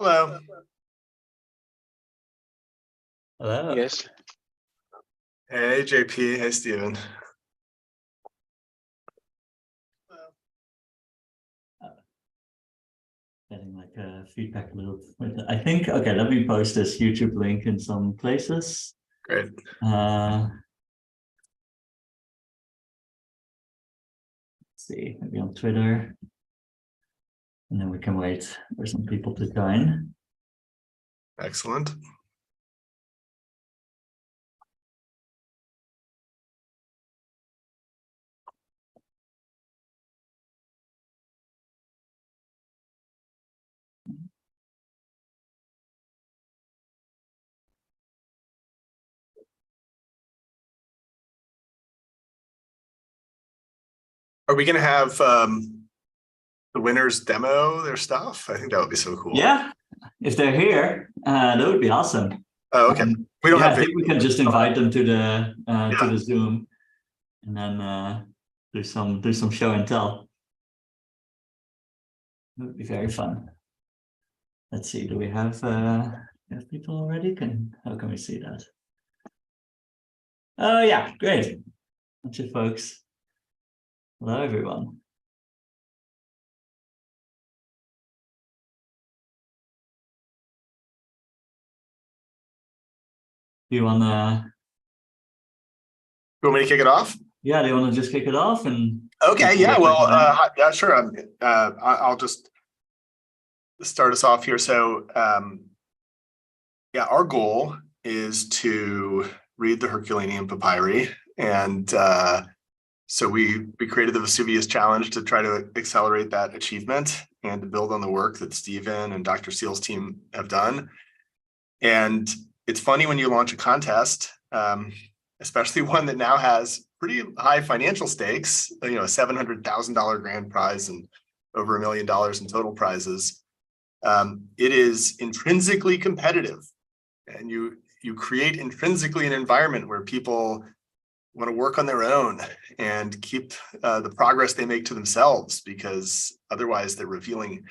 Hello. Hello. Yes. Hey, JP. Hey, Steven. Getting like a feedback loop. I think, okay, let me post this YouTube link in some places. Great. Let's see, maybe on Twitter. And then we can wait for some people to join. Excellent. Are we going to have the winners demo their stuff? I think that would be so cool. Yeah, if they're here, that would be awesome. Oh, okay. We don't have. I think we can just invite them to the Zoom, and then do some show and tell. It would be very fun. Let's see. Do we have people already? How can we see that? Oh yeah, great. Bunch of folks. Hello, everyone. Do you want me to kick it off? Yeah, do you want to just kick it off? And okay, yeah. Well, yeah, sure. I'll just start us off here. So, yeah, our goal is to read the Herculaneum papyri, and so we created the Vesuvius challenge to try to accelerate that achievement and to build on the work that Stephen and Dr. Seal's team have done. And it's funny when you launch a contest, especially one that now has pretty high financial stakes, a $700,000 grand prize and over $1 million in total prizes. It is intrinsically competitive, and you create intrinsically an environment where people want to work on their own and keep the progress they make to themselves, because otherwise they're revealing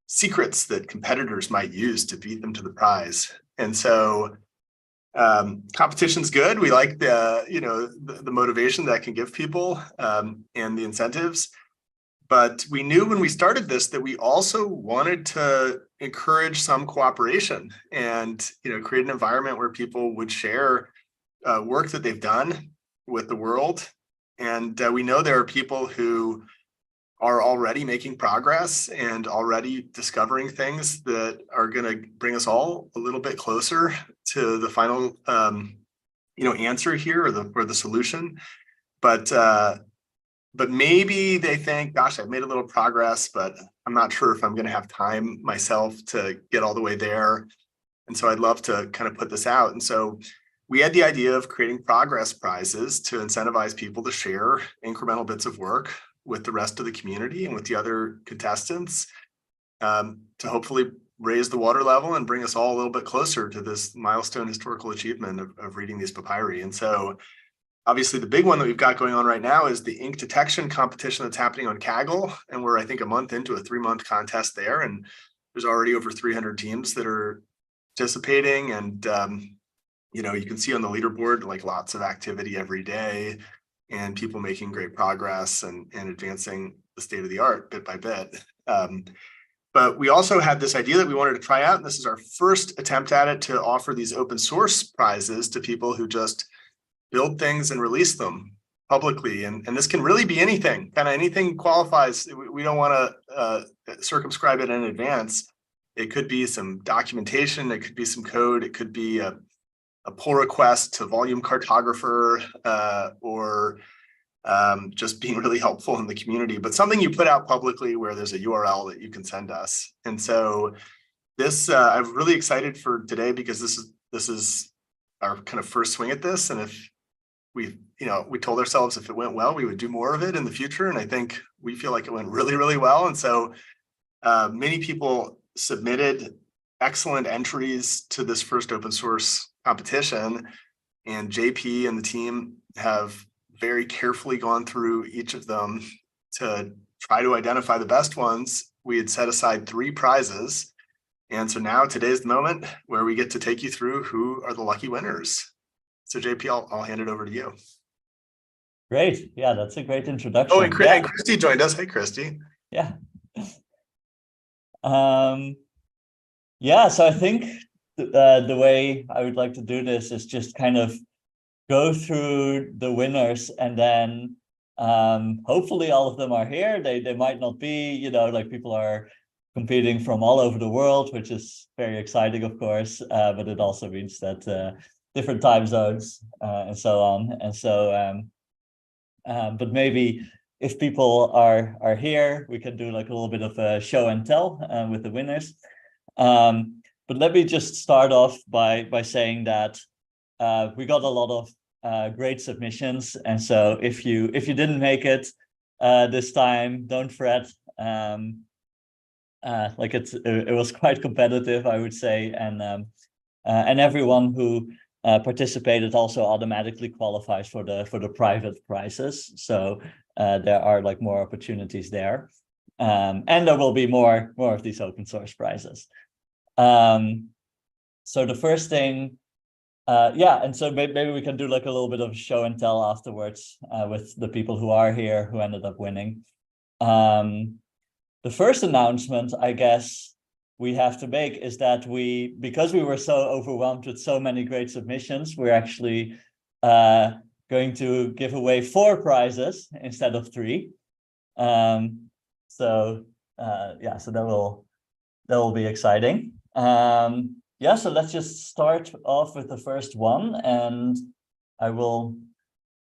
secrets that competitors might use to beat them to the prize. And so competition's good. We like the motivation that can give people and the incentives. But we knew when we started this that we also wanted to encourage some cooperation and create an environment where people would share work that they've done with the world. And we know there are people who are already making progress and already discovering things that are going to bring us all a little bit closer to the final answer here, or the solution. But maybe they think, gosh, I've made a little progress, but I'm not sure if I'm going to have time myself to get all the way there. And so I'd love to kind of put this out. And so we had the idea of creating progress prizes to incentivize people to share incremental bits of work with the rest of the community and with the other contestants, to hopefully raise the water level and bring us all a little bit closer to this milestone historical achievement of reading these papyri. And so obviously the big one that we've got going on right now is the ink detection competition that's happening on Kaggle. And we're, I think, a month into a 3-month contest there. And there's already over 300 teams that are participating. And, you can see on the leaderboard, like, lots of activity every day and people making great progress and advancing the state of the art bit by bit. But we also had this idea that we wanted to try out, and this is our first attempt at it, to offer these open source prizes to people who just build things and release them publicly. And this can really be anything, kind of anything qualifies. We don't want to circumscribe it in advance. It could be some documentation, it could be some code, it could be a pull request to volume cartographer, or just being really helpful in the community, but something you put out publicly where there's a URL that you can send us. And so this, I'm really excited for today, because this is our kind of first swing at this. And if we told ourselves if it went well, we would do more of it in the future. And I think we feel like it went really, really well. And so many people submitted excellent entries to this first open source competition, and JP and the team have very carefully gone through each of them to try to identify the best ones. We had set aside 3 prizes, And so now today's the moment where we get to take you through who are the lucky winners. So JP, I'll hand it over to you. Great. Yeah, that's a great introduction. Oh, and Christy joined us. Hey, Christy. Yeah. Yeah, so I think the way I would like to do this is just kind of go through the winners, and then hopefully all of them are here. They might not be, you know, like people are competing from all over the world, which is very exciting, of course, but it also means that different time zones and so on. And so, but maybe if people are here, we can do like a little bit of a show and tell with the winners. But let me just start off by saying that we got a lot of great submissions, and so if you didn't make it this time, don't fret. Like it was quite competitive, I would say, and everyone who participated also automatically qualifies for the private prizes. So there are like more opportunities there, and there will be more of these open source prizes. So the first thing, yeah, and so maybe we can do like a little bit of show and tell afterwards with the people who are here who ended up winning. The first announcement, I guess, we have to make is that because we were so overwhelmed with so many great submissions, we're actually going to give away 4 prizes instead of 3. So yeah, so that will be exciting. Yeah, so let's just start off with the first one, and I will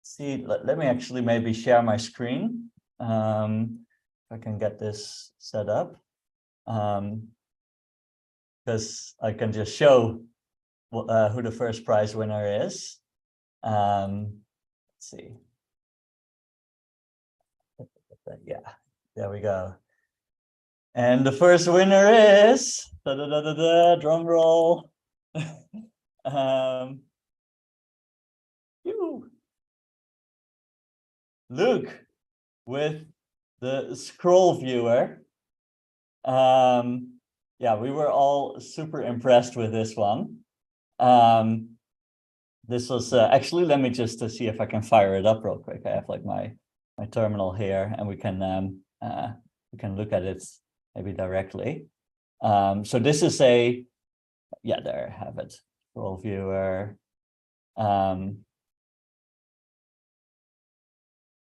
see. Let me actually maybe share my screen. If I can get this set up, because I can just show who the first prize winner is. Let's see. Yeah, there we go. And the first winner is drum roll. Luke with the scroll viewer. Yeah, we were all super impressed with this one. This was actually, let me just see if I can fire it up real quick. I have like my terminal here, and we can look at it maybe directly. So this is yeah, there I have it. Scroll viewer.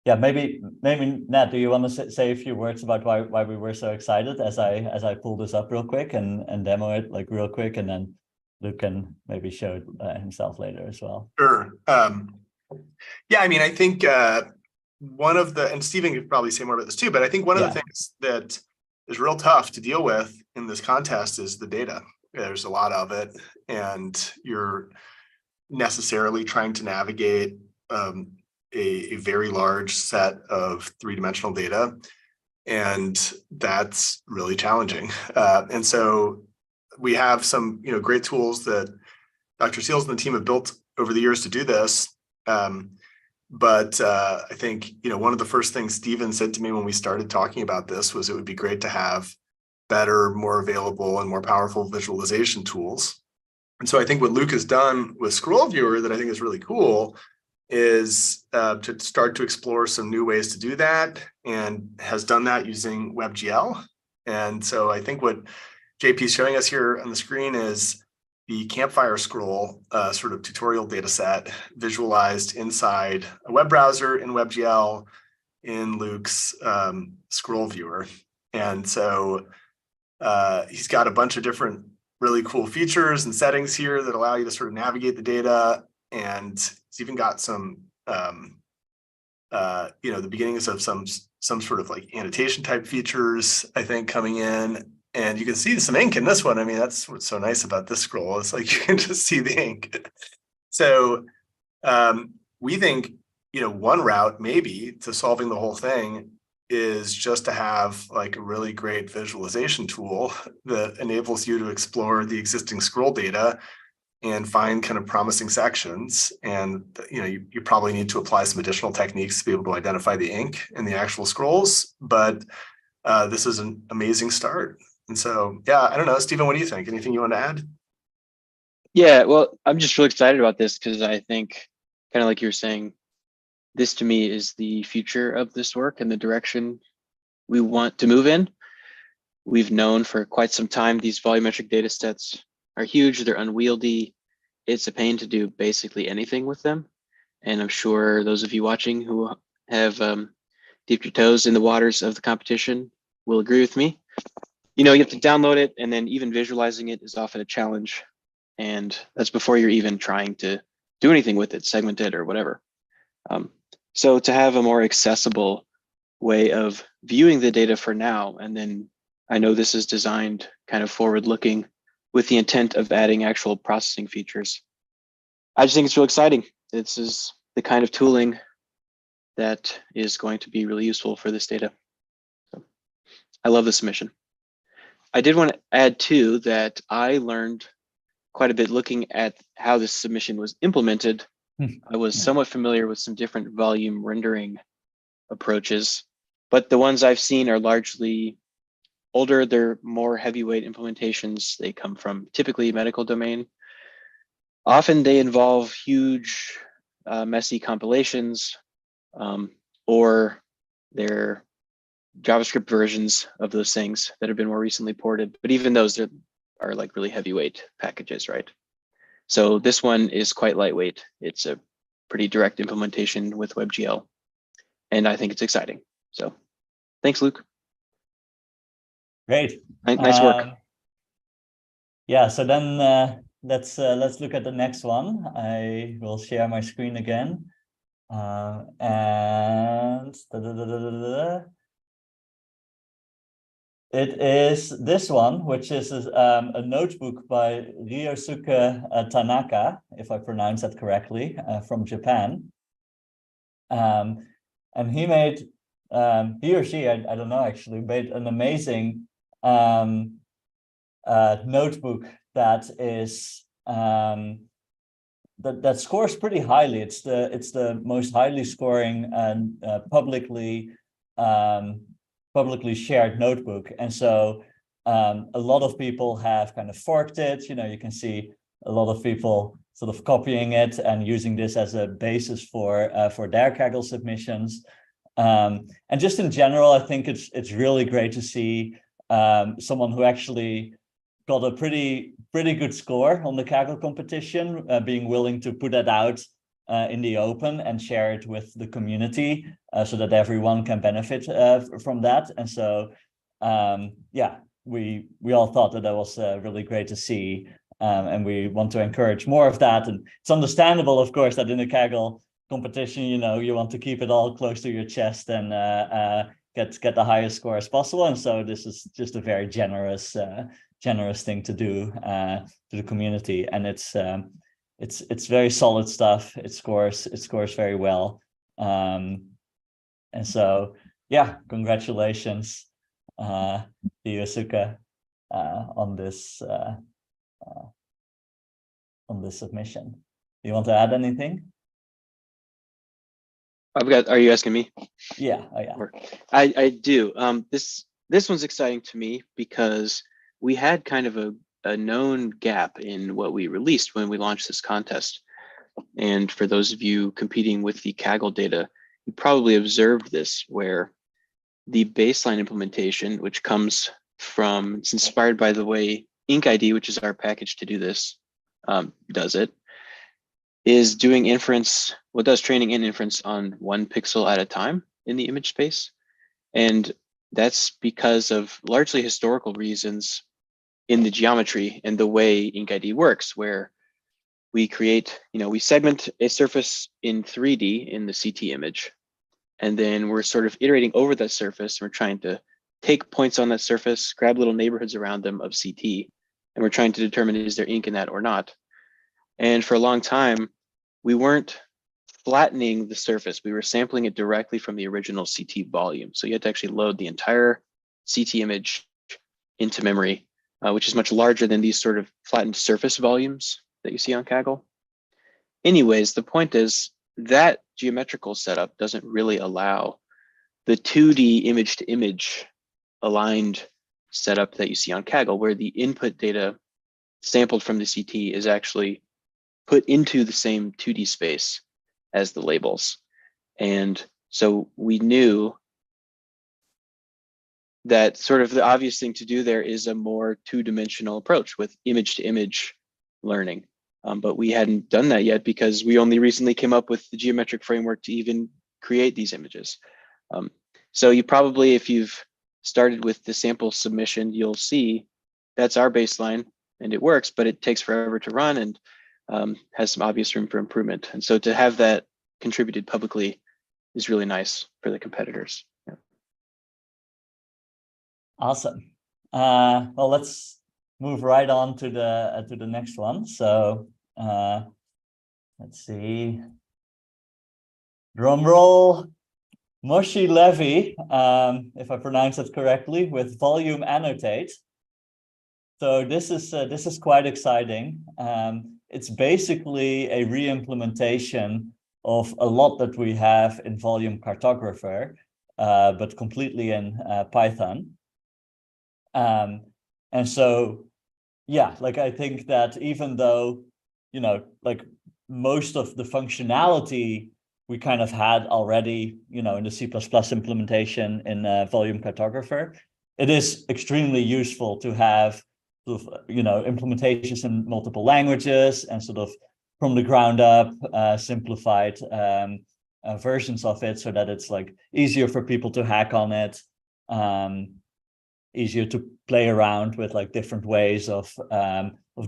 Yeah, maybe Nat, do you want to say a few words about why we were so excited as I pull this up real quick and demo it like real quick, and then Luke can maybe show it himself later as well. Sure. Yeah, I mean, I think one of the, and Stephen could probably say more about this too, but I think one of the things that is real tough to deal with in this contest is the data. There's a lot of it, and you're necessarily trying to navigate a very large set of 3-dimensional data, and that's really challenging. And so we have some, great tools that Dr. Seals and the team have built over the years to do this. But I think, one of the first things Stephen said to me when we started talking about this was it would be great to have better, more available, and more powerful visualization tools. And so I think what Luke has done with Scroll Viewer that I think is really cool is to start to explore some new ways to do that, and has done that using WebGL. And so I think what JP is showing us here on the screen is the Campfire Scroll sort of tutorial data set visualized inside a web browser in WebGL in Luke's Scroll Viewer. And so he's got a bunch of different really cool features and settings here that allow you to sort of navigate the data. And it's even got some, the beginnings of some sort of like annotation type features, I think, coming in. And you can see some ink in this one. I mean, that's what's so nice about this scroll. It's like you can just see the ink. So we think, one route maybe to solving the whole thing is just to have like a really great visualization tool that enables you to explore the existing scroll data and find kind of promising sections. And, you probably need to apply some additional techniques to be able to identify the ink in the actual scrolls. But this is an amazing start. And so, yeah, I don't know, Stephen, what do you think? Anything you want to add? Yeah, well, I'm just really excited about this because I think, kind of like you were saying, this to me is the future of this work and the direction we want to move in. We've known for quite some time these volumetric data sets are huge, they're unwieldy. It's a pain to do basically anything with them. And I'm sure those of you watching who have dipped your toes in the waters of the competition will agree with me. You know, you have to download it, and then even visualizing it is often a challenge. And that's before you're even trying to do anything with it, segment it or whatever. So to have a more accessible way of viewing the data for now, and then I know this is designed kind of forward looking with the intent of adding actual processing features. I just think it's real exciting. This is the kind of tooling that is going to be really useful for this data. So I love the submission. I did want to add too that I learned quite a bit looking at how this submission was implemented. I was somewhat familiar with some different volume rendering approaches, but the ones I've seen are largely older. They're more heavyweight implementations. They come from typically medical domain. Often they involve huge, messy compilations, or they're JavaScript versions of those things that have been more recently ported. But even those are like really heavyweight packages, right? So this one is quite lightweight. It's a pretty direct implementation with WebGL, and I think it's exciting. So thanks, Luke. Great. Nice work. Yeah, so then let's look at the next one. I will share my screen again. And it is this one, which is a notebook by Ryosuke Tanaka, if I pronounce that correctly, from Japan. And he made, he or she, I don't know actually, made an amazing notebook that is that scores pretty highly. It's the most highly scoring and publicly shared notebook, and so a lot of people have kind of forked it. You know, you can see a lot of people sort of copying it and using this as a basis for their Kaggle submissions. And just in general, I think it's really great to see someone who actually got a pretty good score on the Kaggle competition, being willing to put that out in the open and share it with the community so that everyone can benefit from that. And so, yeah, we all thought that was really great to see, and we want to encourage more of that. And it's understandable, of course, that in a Kaggle competition, you know, you want to keep it all close to your chest and get the highest score as possible. And so this is just a very generous thing to do to the community, and it's very solid stuff. It scores very well, and so yeah, congratulations to Yosuke on this submission. Do you want to add anything? Are you asking me? Yeah, yeah. I do. This one's exciting to me because we had kind of a known gap in what we released when we launched this contest. And for those of you competing with the Kaggle data, you probably observed this, where the baseline implementation, which comes from, it's inspired by the way InkID, which is our package to do this, does it, is doing inference, well, does training and inference on 1 pixel at a time in the image space. And that's because of largely historical reasons in the geometry and the way InkID works, where we create, we segment a surface in 3D in the CT image, and then we're sort of iterating over that surface. We're trying to take points on that surface, grab little neighborhoods around them of CT, and we're trying to determine, is there ink in that or not? And for a long time, we weren't flattening the surface. We were sampling it directly from the original CT volume. So you had to actually load the entire CT image into memory, which is much larger than these sort of flattened surface volumes that you see on Kaggle. Anyways, the point is that geometrical setup doesn't really allow the 2D image to image aligned setup that you see on Kaggle, where the input data sampled from the CT is actually put into the same 2D space as the labels. And so we knew that sort of the obvious thing to do there is a more two-dimensional approach with image-to-image learning. But we hadn't done that yet because we only recently came up with the geometric framework to even create these images. So you probably, if you've started with the sample submission, you'll see that's our baseline and it works, but it takes forever to run and has some obvious room for improvement. And so to have that contributed publicly is really nice for the competitors. Yeah. Awesome. Well, let's move right on to the next one. So let's see. Drum roll. Moshe Levy, if I pronounce it correctly, with volume annotate. So this is quite exciting. It's basically a re-implementation of a lot that we have in Volume Cartographer, but completely in Python. And so, yeah, like I think that even though, you know, like most of the functionality we kind of had already, you know, in the C++ implementation in Volume Cartographer, it is extremely useful to have, sort of, you know, implementations in multiple languages and sort of from the ground up simplified versions of it, so that it's like easier for people to hack on it, easier to play around with like different ways of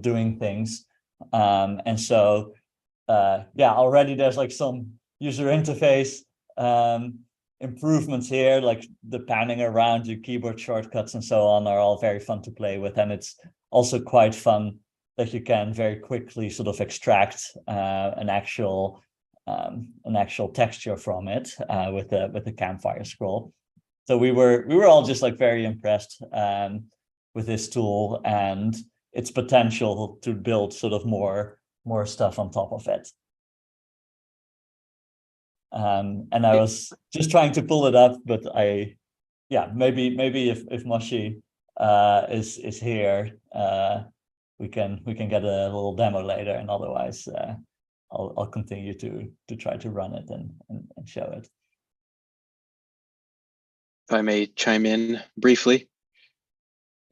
doing things. And so, yeah, already there's like some user interface improvements here, like the panning around your keyboard shortcuts and so on are all very fun to play with. And it's also quite fun that you can very quickly sort of extract an actual texture from it with the campfire scroll. So we were all just like very impressed with this tool and its potential to build sort of more stuff on top of it. And I was just trying to pull it up, but maybe if Moshe is here, we can get a little demo later, and otherwise I'll continue to try to run it and show it. If I may chime in briefly.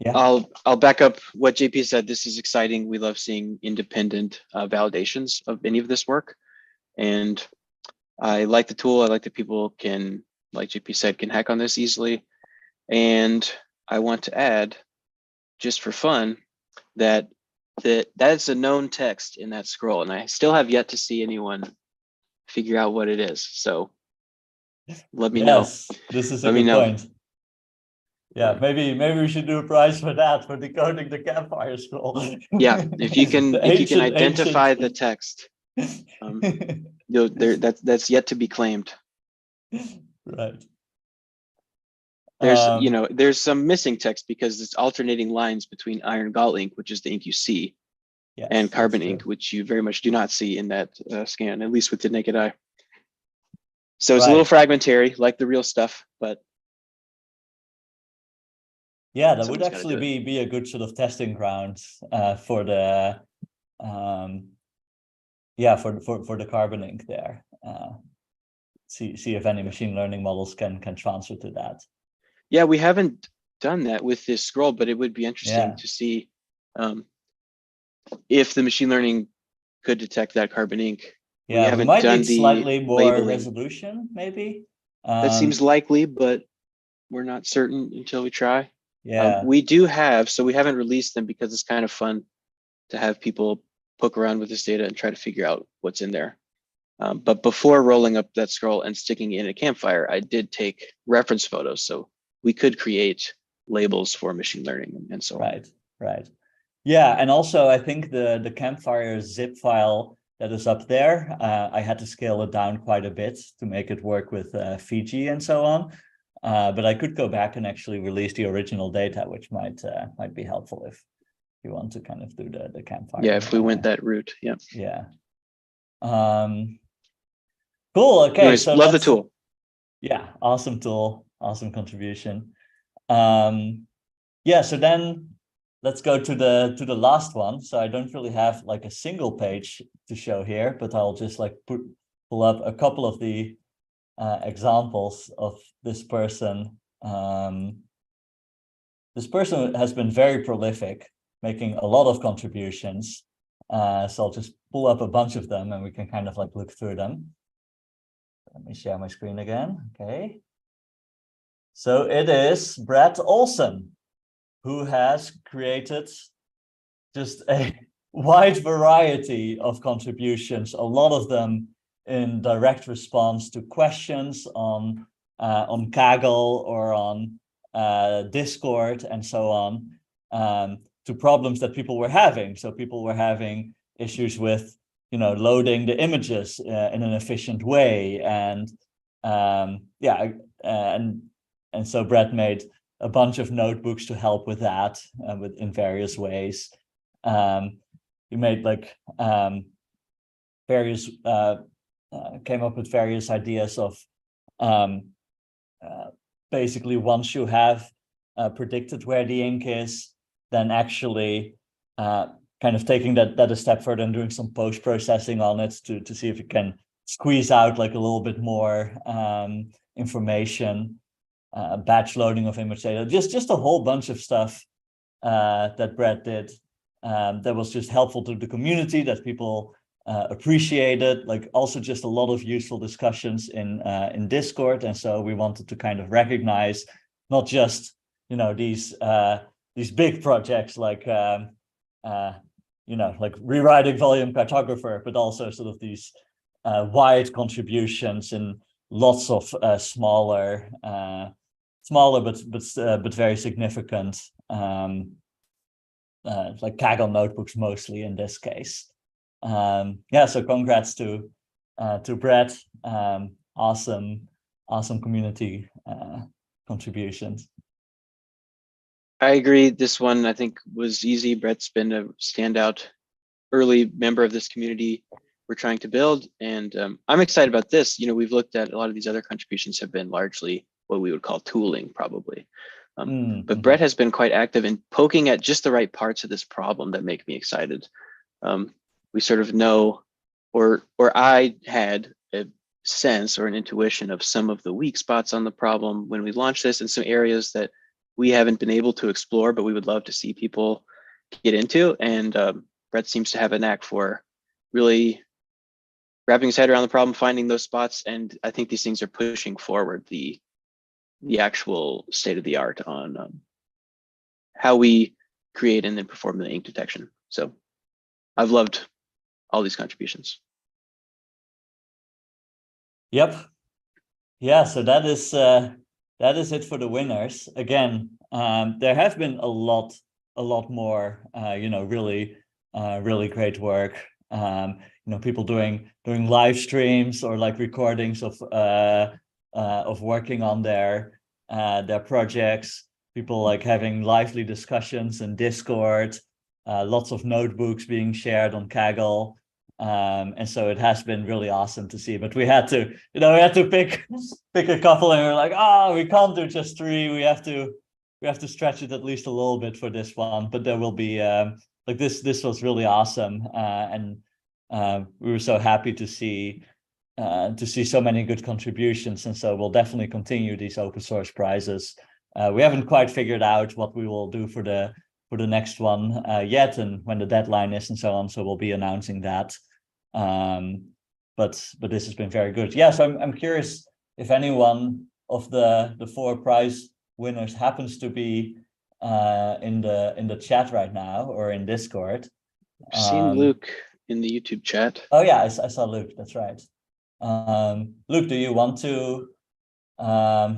Yeah. I'll back up what JP said. This is exciting. We love seeing independent validations of any of this work. And I like the tool. I like that people can, like JP said, can hack on this easily. And I want to add, just for fun, that's a known text in that scroll. And I still have yet to see anyone figure out what it is. So let me know. This is a good point. Yeah, maybe we should do a prize for that, for decoding the campfire scroll. Yeah, if you can identify the text, that's yet to be claimed. Right. There's some missing text because it's alternating lines between iron gall ink, which is the ink you see, and carbon ink, which you very much do not see in that scan, at least with the naked eye. So it's a little fragmentary, like the real stuff, but yeah, that would actually be a good sort of testing ground for the for the carbon ink there. See if any machine learning models can transfer to that. Yeah, we haven't done that with this scroll, but it would be interesting to see if the machine learning could detect that carbon ink. Yeah, we might need slightly more resolution, maybe. That seems likely, but we're not certain until we try. Yeah, we do have, so we haven't released them because it's kind of fun to have people poke around with this data and try to figure out what's in there. But before rolling up that scroll and sticking it in a campfire, I did take reference photos, so we could create labels for machine learning and so on. Right. Yeah, and also I think the campfire zip file that is up there, I had to scale it down quite a bit to make it work with Fiji and so on. But I could go back and actually release the original data, which might be helpful if you want to kind of do the campfire. Yeah, if we went that route, yeah. Yeah. Cool. Okay. Anyways, so love the tool. Yeah, awesome tool, awesome contribution. yeah, so then let's go to the last one. So I don't really have like a single page to show here, but I'll just like pull up a couple of the examples of this person. This person has been very prolific, making a lot of contributions. So I'll just pull up a bunch of them and we can kind of like look through them. Let me share my screen again. Okay. So it is Brett Olson, who has created just a wide variety of contributions, a lot of them in direct response to questions on Kaggle or on Discord and so on, to problems that people were having. So people were having issues with, loading the images in an efficient way, and and so Brett made a bunch of notebooks to help with that, in various ways. We made like various came up with various ideas of basically, once you have predicted where the ink is, then actually kind of taking that a step further and doing some post-processing on it to see if you can squeeze out like a little bit more information, batch loading of image data, just a whole bunch of stuff that Brett did that was just helpful to the community, that people appreciated, like also just a lot of useful discussions in Discord. And so we wanted to kind of recognize not just these big projects like like rewriting volume cartographer, but also sort of these wide contributions in lots of smaller but very significant like Kaggle notebooks mostly in this case. So congrats to Brett. Awesome community contributions. I agree. This one I think was easy. Brett's been a standout early member of this community we're trying to build, and I'm excited about this. We've looked at a lot of these other contributions have been largely what we would call tooling, probably. But Brett has been quite active in poking at just the right parts of this problem that make me excited. We sort of know, or I had a sense or an intuition of some of the weak spots on the problem when we launched this, and some areas that we haven't been able to explore, but we would love to see people get into. And Brett seems to have a knack for really wrapping his head around the problem, finding those spots. And I think these things are pushing forward the actual state of the art on how we create and then perform the ink detection. So I've loved all these contributions. Yep. Yeah, so that is it for the winners. Again, there have been a lot more really great work. People doing live streams or like recordings of working on their projects, people like having lively discussions in Discord, lots of notebooks being shared on Kaggle. And so it has been really awesome to see, but we had to pick a couple, and we're like, we can't do just 3. We have to stretch it at least a little bit for this one, but there will be like this was really awesome. And we were so happy to see so many good contributions. And so we'll definitely continue these open source prizes. We haven't quite figured out what we will do for the next one yet, and when the deadline is and so on. So we'll be announcing that. But this has been very good. Yeah, so I'm curious if anyone of the 4 prize winners happens to be in the chat right now or in Discord. I've seen Luke in the YouTube chat. Oh yeah, I saw Luke. That's right. Luke, do you want to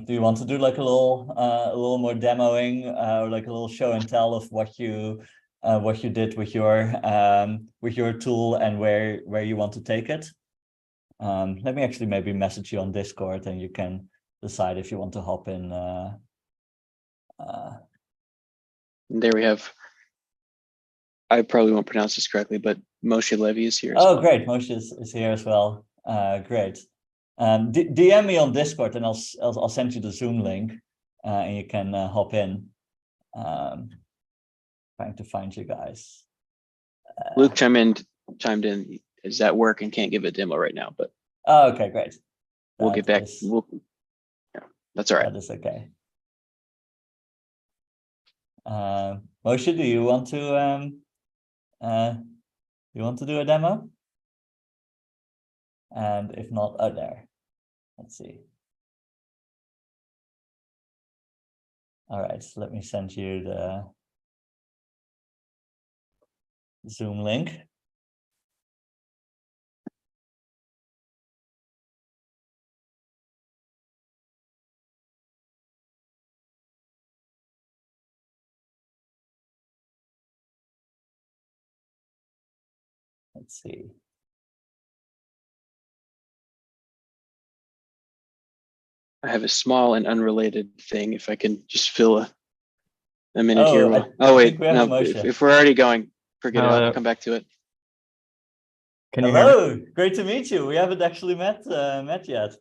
do like a little more demoing, or like a little show and tell of what you did with your tool and where you want to take it? Let me actually maybe message you on Discord, and you can decide if you want to hop in. There we have, I probably won't pronounce this correctly, but Moshe Levy is here. Oh, great. Moshe is here as well. Great. DM me on Discord, and I'll send you the Zoom link, and you can hop in. Trying to find you guys. Luke chimed in, is at work and can't give a demo right now, but Oh, okay, great. we'll get back. Yeah, that's all right. That is okay. Moshe, do you want to do a demo? And if not, oh, there. Let's see. All right, so let me send you the Zoom link. Let's see. I have a small and unrelated thing. If I can just fill a minute here. Oh wait, no. If we're already going, forget it. I'll come back to it. Can you hear me? Hello, great to meet you. We haven't actually met yet.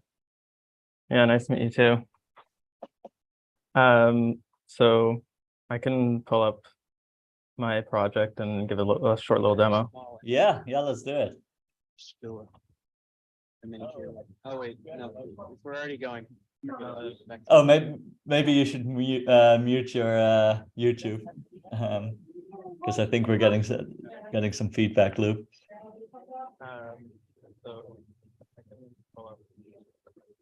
Yeah, nice to meet you too. So I can pull up my project and give a short little demo. Yeah, let's do it. A minute here. Oh wait, no. If we're already going. Oh, maybe you should mute your YouTube, because I think we're getting some feedback loop. So I can pull up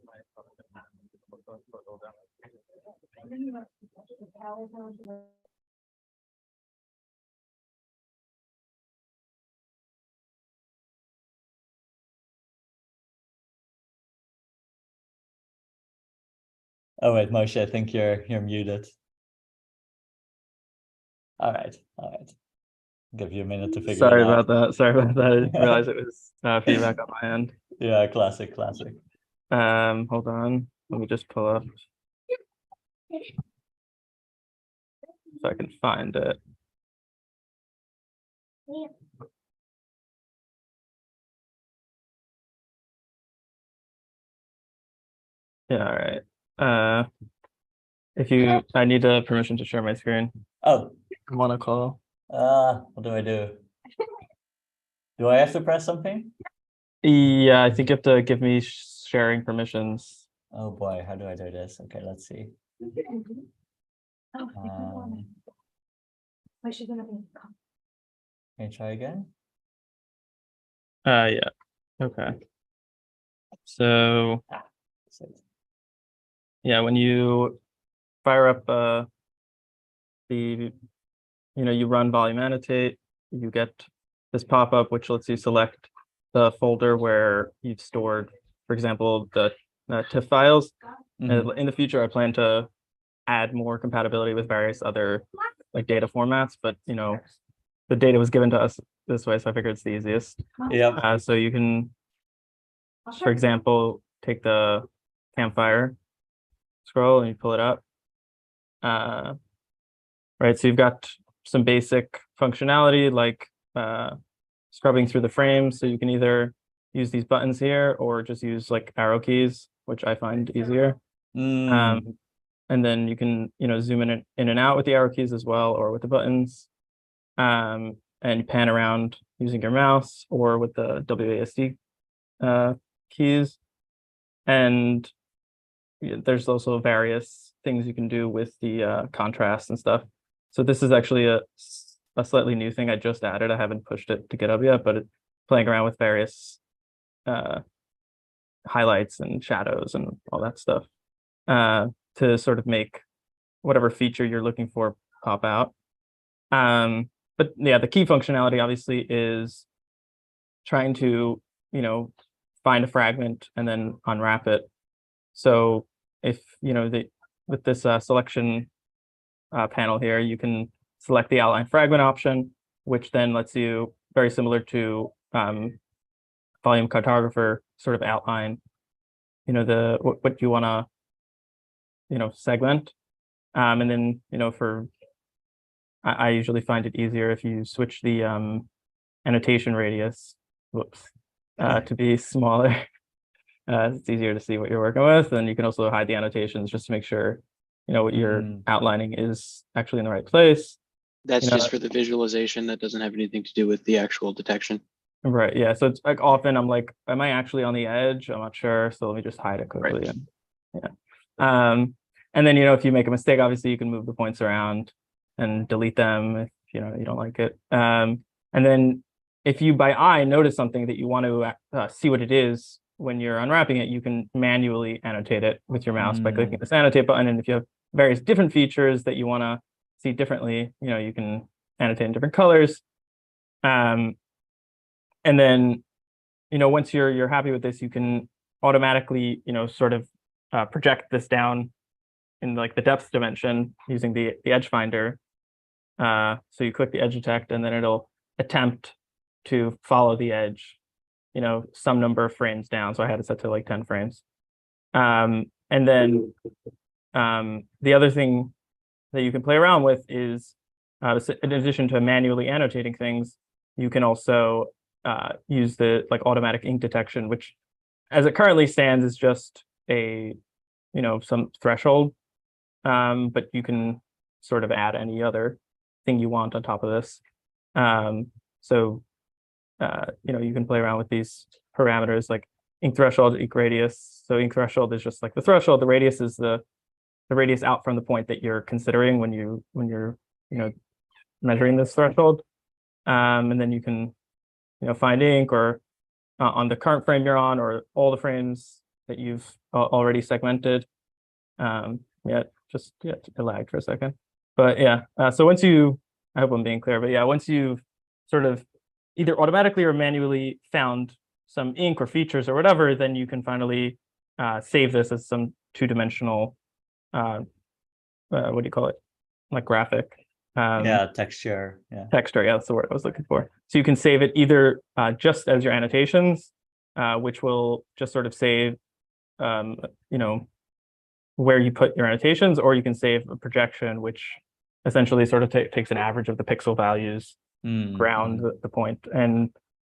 my project. Oh wait, Moshe, I think you're muted. All right. Give you a minute to figure it out. Sorry about that. I didn't realize it was feedback on my end. Yeah, classic. Hold on. Let me just pull up so I can find it. Yeah, all right. I need a permission to share my screen. Oh. I want to call. What do I do? Do I have to press something? Yeah, I think you have to give me sharing permissions. Oh boy, how do I do this? Okay, let's see. Can you try again? Yeah. Okay. So yeah, when you fire up you run volume annotate, you get this pop-up which lets you select the folder where you've stored, for example, the TIFF files. Mhm. In the future, I plan to add more compatibility with various other like data formats, but the data was given to us this way, so I figured it's the easiest. Yeah. So you can, for example, take the campfire scroll and you pull it up. Right, so you've got some basic functionality like scrubbing through the frames. So you can either use these buttons here or just use like arrow keys, which I find easier. And then you can zoom in and out with the arrow keys as well, or with the buttons. And pan around using your mouse or with the WASD keys. And there's also various things you can do with the contrast and stuff. So this is actually a slightly new thing I just added. I haven't pushed it to GitHub yet, but playing around with various highlights and shadows and all that stuff to sort of make whatever feature you're looking for pop out. But yeah, the key functionality obviously is trying to, find a fragment and then unwrap it. So if, with this selection panel here, you can select the outline fragment option, which then lets you, very similar to volume cartographer, sort of outline, what you want to, segment. And then, I usually find it easier if you switch the annotation radius, to be smaller. It's easier to see what you're working with, and you can also hide the annotations just to make sure what you're Mm. outlining is actually in the right place. That's You know, just for the visualization. That doesn't have anything to do with the actual detection. right. Yeah. So it's like often I'm like, am I actually on the edge? I'm not sure. So let me just hide it quickly. Right. And then, if you make a mistake, obviously you can move the points around and delete them if you don't like it. And then if you by eye notice something that you want to see what it is when you're unwrapping it, you can manually annotate it with your mouse by clicking this annotate button. And if you have various different features that you want to see differently, you can annotate in different colors. And then, once you're happy with this, you can automatically, sort of project this down in like the depth dimension using the edge finder. So you click the edge detect, and then it'll attempt to follow the edge, some number of frames down. So I had it set to like 10 frames. And then the other thing that you can play around with is, in addition to manually annotating things, you can also use the like automatic ink detection, which as it currently stands is just a, some threshold. But you can sort of add any other thing you want on top of this. So you can play around with these parameters like ink threshold, ink radius. So ink threshold is just like the threshold. The radius is the radius out from the point that you're considering when you're measuring this threshold. And then you can find ink or on the current frame you're on, or all the frames that you've already segmented. It lagged for a second, but yeah. So once I hope I'm being clear, but yeah, once you've sort of either automatically or manually found some ink or features or whatever, then you can finally save this as some two-dimensional, what do you call it? Like graphic. Texture. Texture, yeah, that's the word I was looking for. So you can save it either just as your annotations, which will just sort of save, where you put your annotations, or you can save a projection, which essentially sort of takes an average of the pixel values, ground the point. And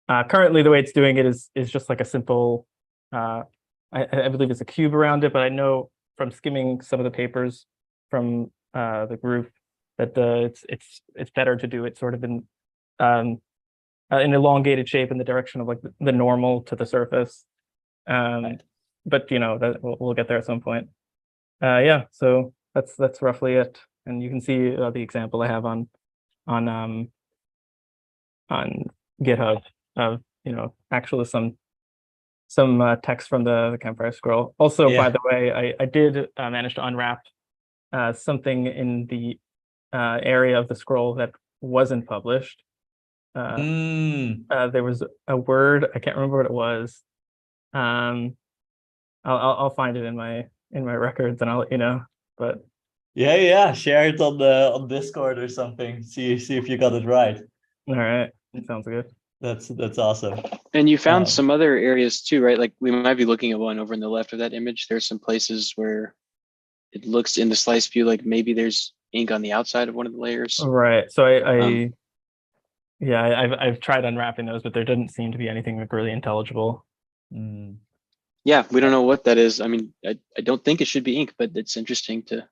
currently the way it's doing it is just like a simple, I believe it's a cube around it, but I know from skimming some of the papers from the group that it's better to do it sort of in an elongated shape in the direction of like the normal to the surface. Right. But that we'll get there at some point. So that's roughly it. And you can see the example I have on GitHub of actually some text from the campfire scroll. Also, by the way, I did manage to unwrap something in the area of the scroll that wasn't published. There was a word, I can't remember what it was. I'll find it in my records and I'll let you know. But share it on Discord or something. See if you got it right. All right, that sounds good. That's awesome. And you found some other areas too, right? Like we might be looking at one over on the left of that image. There's some places where it looks in the slice view like maybe there's ink on the outside of one of the layers. Right. So I've tried unwrapping those, but there didn't seem to be anything like really intelligible. Yeah, we don't know what that is. I mean, I don't think it should be ink, but it's interesting to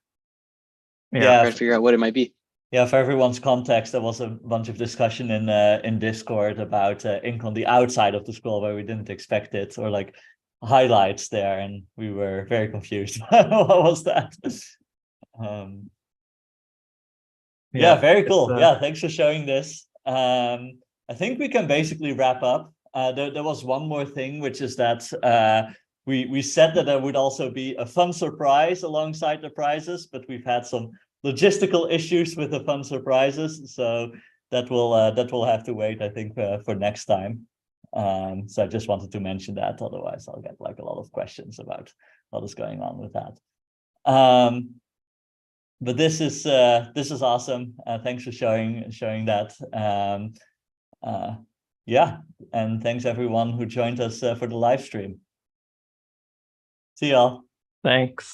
try to figure out what it might be. Yeah, for everyone's context, there was a bunch of discussion in Discord about ink on the outside of the scroll where we didn't expect it, or like highlights there, and we were very confused. What was that? Very cool. Thanks for showing this. I think we can basically wrap up. There was one more thing, which is that we said that there would also be a fun surprise alongside the prizes, but we've had some logistical issues with the fun surprises, so that will have to wait, I think, for next time. So I just wanted to mention that, otherwise I'll get like a lot of questions about what is going on with that. But this is awesome. Thanks for showing that. And thanks everyone who joined us for the live stream. See y'all. Thanks.